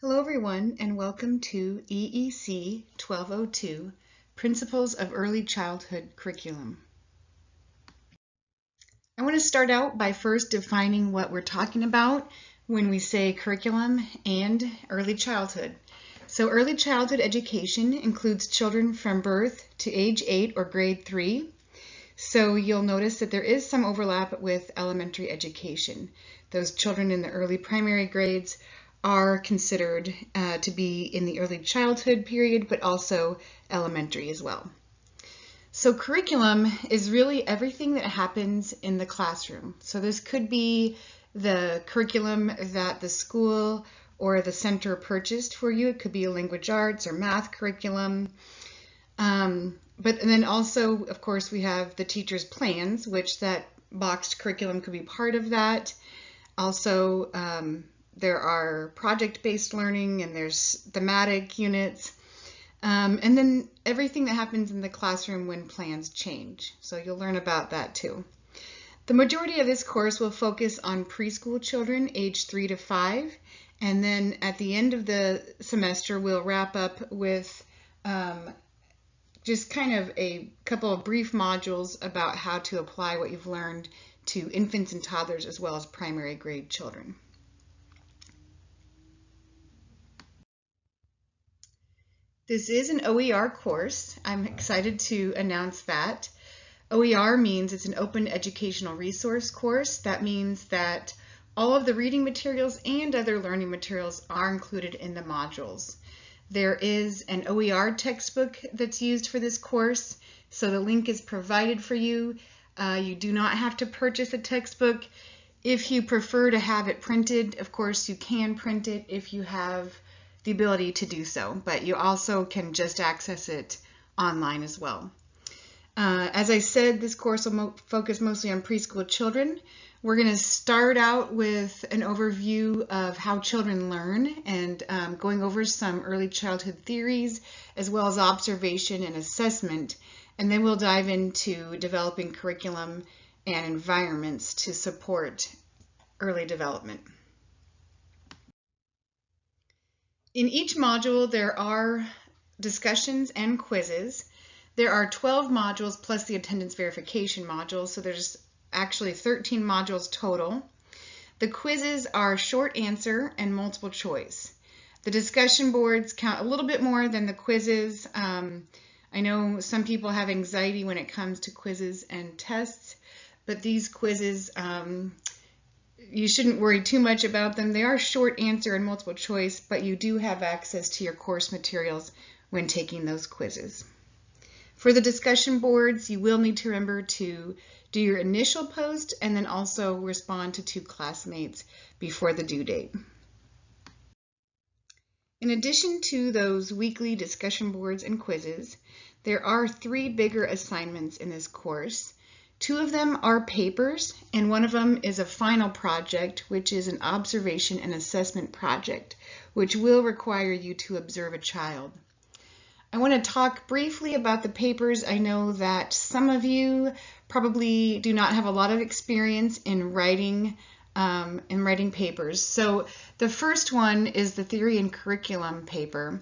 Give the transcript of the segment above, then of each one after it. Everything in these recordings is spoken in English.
Hello everyone and welcome to EEC 1202, Principles of Early Childhood Curriculum. I want to start out by first defining what we're talking about when we say curriculum and early childhood. So early childhood education includes children from birth to age 8 or grade 3. So you'll notice that there is some overlap with elementary education. Those children in the early primary grades are considered to be in the early childhood period, but also elementary as well. So curriculum is really everything that happens in the classroom. So this could be the curriculum that the school or the center purchased for you. It could be a language arts or math curriculum. But then also, of course, we have the teacher's plans, which that boxed curriculum could be part of that. Also, there are project-based learning and there's thematic units. And then everything that happens in the classroom when plans change. So you'll learn about that too. The majority of this course will focus on preschool children age 3 to 5. And then at the end of the semester, we'll wrap up with just kind of a couple of brief modules about how to apply what you've learned to infants and toddlers as well as primary grade children. This is an OER course. I'm excited to announce that. OER means it's an open educational resource course. That means that all of the reading materials and other learning materials are included in the modules. There is an OER textbook that's used for this course, so the link is provided for you. You do not have to purchase a textbook. If you prefer to have it printed, of course you can print it if you have the ability to do so, but you also can just access it online as well. As I said, this course will focus mostly on preschool children. We're going to start out with an overview of how children learn and going over some early childhood theories as well as observation and assessment, and then we'll dive into developing curriculum and environments to support early development. In each module, there are discussions and quizzes. There are 12 modules plus the attendance verification module, so there's actually 13 modules total. The quizzes are short answer and multiple choice. The discussion boards count a little bit more than the quizzes. I know some people have anxiety when it comes to quizzes and tests, but these quizzes, you shouldn't worry too much about them. They are short answer and multiple choice, but you do have access to your course materials when taking those quizzes. For the discussion boards, you will need to remember to do your initial post and then also respond to 2 classmates before the due date. In addition to those weekly discussion boards and quizzes, there are 3 bigger assignments in this course. 2 of them are papers, and one of them is a final project, which is an observation and assessment project, which will require you to observe a child. I want to talk briefly about the papers. I know that some of you probably do not have a lot of experience in writing papers. So the first one is the theory and curriculum paper.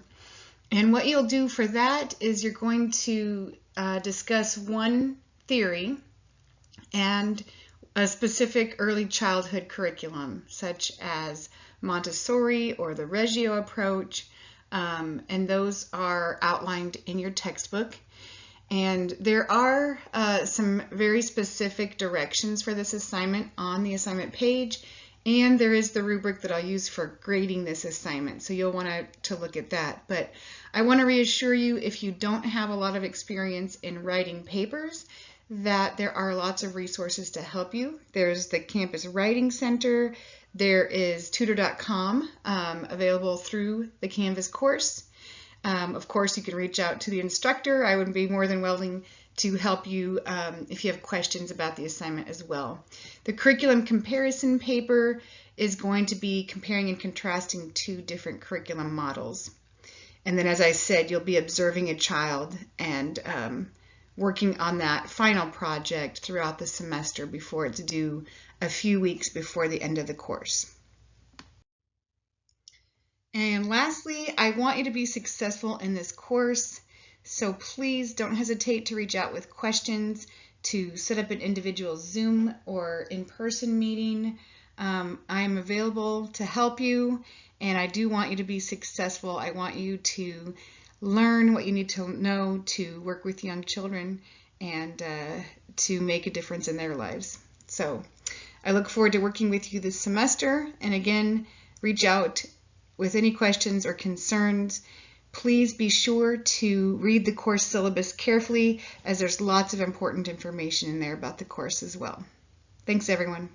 And what you'll do for that is you're going to discuss one theory and a specific early childhood curriculum, such as Montessori or the Reggio approach, and those are outlined in your textbook. And there are some very specific directions for this assignment on the assignment page, and there is the rubric that I'll use for grading this assignment, so you'll want to look at that. But I want to reassure you, if you don't have a lot of experience in writing papers, that there are lots of resources to help you. There's the Campus Writing Center. There is tutor.com available through the Canvas course. Of course, you can reach out to the instructor. I would be more than willing to help you if you have questions about the assignment as well. The curriculum comparison paper is going to be comparing and contrasting 2 different curriculum models. And then, as I said, you'll be observing a child and working on that final project throughout the semester before it's due a few weeks before the end of the course. And lastly, I want you to be successful in this course, so please don't hesitate to reach out with questions, to set up an individual Zoom or in-person meeting. I am available to help you, and I do want you to be successful. I want you to learn what you need to know to work with young children and to make a difference in their lives. So I look forward to working with you this semester, and again, reach out with any questions or concerns. Please be sure to read the course syllabus carefully, as there's lots of important information in there about the course as well. Thanks, everyone.